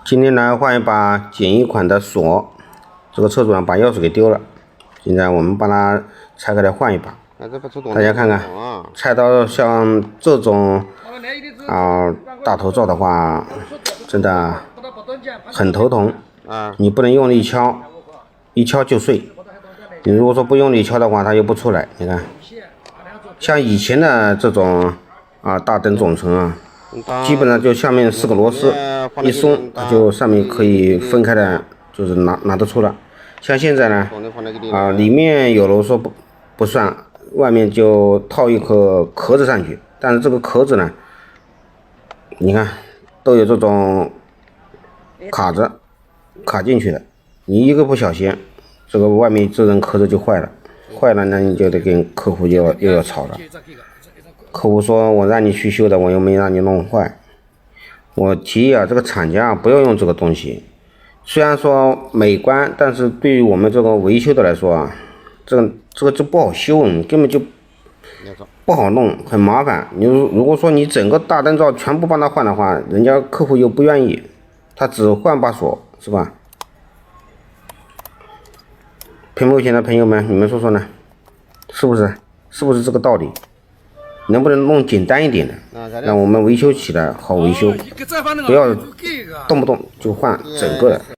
今天来换一把简易款的锁，这个车主把钥匙给丢了，现在我们帮他拆开来换一把。大家看看，拆到像这种大头灶的话，真的很头疼。你不能用力敲，一敲就碎。你如果说不用力敲的话，它又不出来。你看，像以前的这种大灯总成基本上就下面4个螺丝一松，它就上面可以分开的，就是拿得出了。像现在呢，里面有螺丝不算，外面就套一颗壳子上去，但是这个壳子呢，你看都有这种卡进去的，你一个不小心，这个外面这层壳子就坏了，坏了呢你就得跟客户又要吵了。客户说我让你去修的，我又没让你弄坏。我提议这个厂家不要用这个东西，虽然说美观，但是对于我们这个维修的来说这个就不好修，你根本就不好弄，很麻烦。你如果说你整个大灯罩全部帮他换的话，人家客户又不愿意，他只换把锁，是吧？屏幕前的朋友们，你们说说呢？是不是这个道理？能不能弄简单一点的，让我们维修起来好维修，不要动不动就换整个的。